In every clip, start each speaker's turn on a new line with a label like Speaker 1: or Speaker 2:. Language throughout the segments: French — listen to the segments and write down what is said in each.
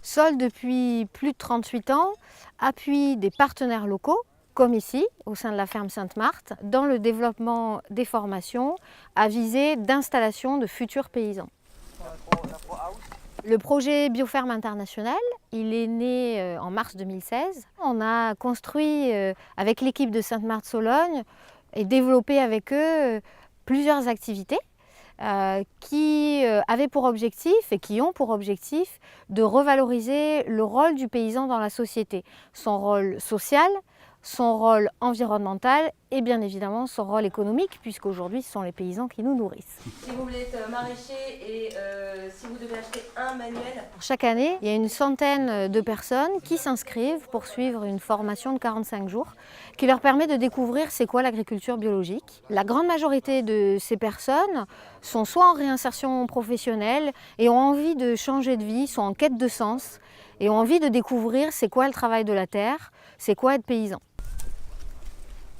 Speaker 1: Sol, depuis plus de 38 ans, appuie des partenaires locaux, comme ici, au sein de la ferme Sainte-Marthe, dans le développement des formations à visée d'installation de futurs paysans. Le projet Bioferme International, il est né en mars 2016. On a construit avec l'équipe de Sainte-Marthe-Sologne et développé avec eux plusieurs activités qui avaient pour objectif et qui ont pour objectif de revaloriser le rôle du paysan dans la société, son rôle social, son rôle environnemental et bien évidemment son rôle économique, puisqu'aujourd'hui ce sont les paysans qui nous nourrissent.
Speaker 2: Si vous voulez être maraîcher et si vous devez acheter un manuel.
Speaker 1: Chaque année, il y a une centaine de personnes qui s'inscrivent pour suivre une formation de 45 jours qui leur permet de découvrir c'est quoi l'agriculture biologique. La grande majorité de ces personnes sont soit en réinsertion professionnelle et ont envie de changer de vie, sont en quête de sens et ont envie de découvrir c'est quoi le travail de la terre, c'est quoi être paysan.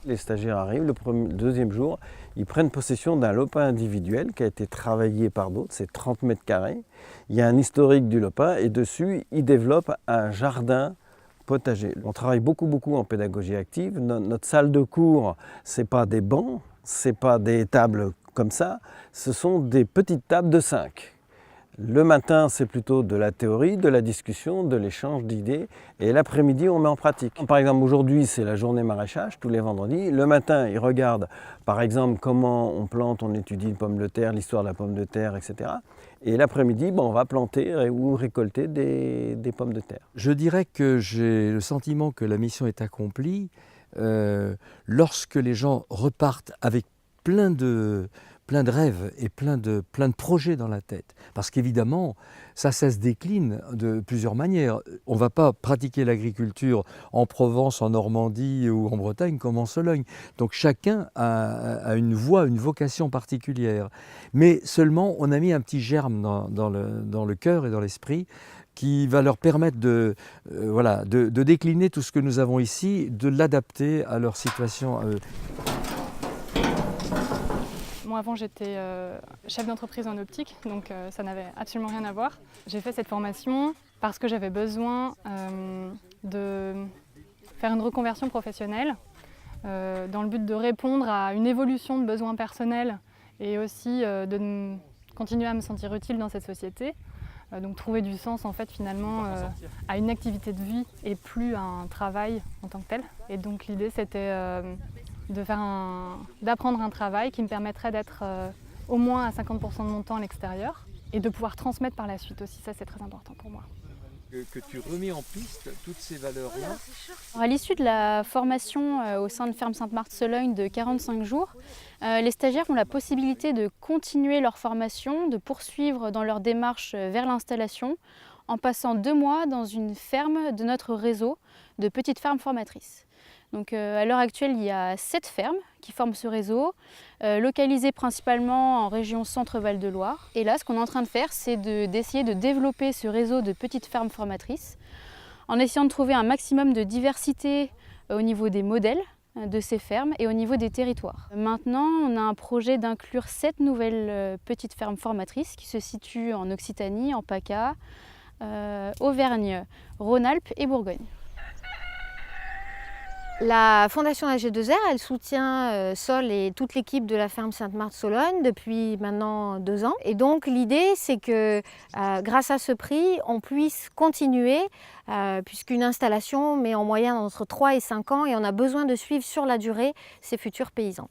Speaker 3: Les stagiaires arrivent, le deuxième jour, ils prennent possession d'un lopin individuel qui a été travaillé par d'autres, c'est 30 mètres carrés. Il y a un historique du lopin et dessus, ils développent un jardin potager. On travaille beaucoup en pédagogie active. Notre salle de cours, ce n'est pas des bancs, ce n'est pas des tables comme ça, ce sont des petites tables de 5. Le matin, c'est plutôt de la théorie, de la discussion, de l'échange d'idées. Et l'après-midi, on met en pratique. Par exemple, aujourd'hui, c'est la journée maraîchage, tous les vendredis. Le matin, ils regardent, par exemple, comment on plante, on étudie une pomme de terre, l'histoire de la pomme de terre, etc. Et l'après-midi, on va planter ou récolter des pommes de terre.
Speaker 4: Je dirais que j'ai le sentiment que la mission est accomplie lorsque les gens repartent avec plein de rêves et plein de projets dans la tête. Parce qu'évidemment, ça se décline de plusieurs manières. On ne va pas pratiquer l'agriculture en Provence, en Normandie ou en Bretagne comme en Sologne. Donc chacun a une voie, une vocation particulière. Mais seulement, on a mis un petit germe dans le cœur et dans l'esprit qui va leur permettre de décliner tout ce que nous avons ici, de l'adapter à leur situation à eux.
Speaker 5: Moi avant j'étais chef d'entreprise en optique, donc ça n'avait absolument rien à voir. J'ai fait cette formation parce que j'avais besoin de faire une reconversion professionnelle dans le but de répondre à une évolution de besoins personnels et aussi de continuer à me sentir utile dans cette société. Donc trouver du sens en fait finalement à une activité de vie et plus à un travail en tant que tel. Et donc l'idée c'était d'apprendre un travail qui me permettrait d'être au moins à 50% de mon temps à l'extérieur et de pouvoir transmettre par la suite aussi, ça c'est très important pour moi.
Speaker 4: Que tu remets en piste toutes ces valeurs-là.
Speaker 6: À l'issue de la formation au sein de Ferme Sainte-Marthe-Sologne de 45 jours, les stagiaires ont la possibilité de continuer leur formation, de poursuivre dans leur démarche vers l'installation en passant 2 mois dans une ferme de notre réseau de petites fermes formatrices. Donc, à l'heure actuelle, il y a 7 fermes qui forment ce réseau, localisées principalement en région Centre-Val de Loire. Et là, ce qu'on est en train de faire, c'est d'essayer de développer ce réseau de petites fermes formatrices en essayant de trouver un maximum de diversité au niveau des modèles de ces fermes et au niveau des territoires. Maintenant, on a un projet d'inclure 7 nouvelles petites fermes formatrices qui se situent en Occitanie, en PACA, Auvergne, Rhône-Alpes et Bourgogne.
Speaker 1: La Fondation AG2R, elle soutient Sol et toute l'équipe de la ferme Sainte-Marthe-Sologne depuis maintenant 2 ans. Et donc l'idée, c'est que grâce à ce prix, on puisse continuer, puisqu'une installation met en moyenne entre 3 et 5 ans et on a besoin de suivre sur la durée ces futurs paysans.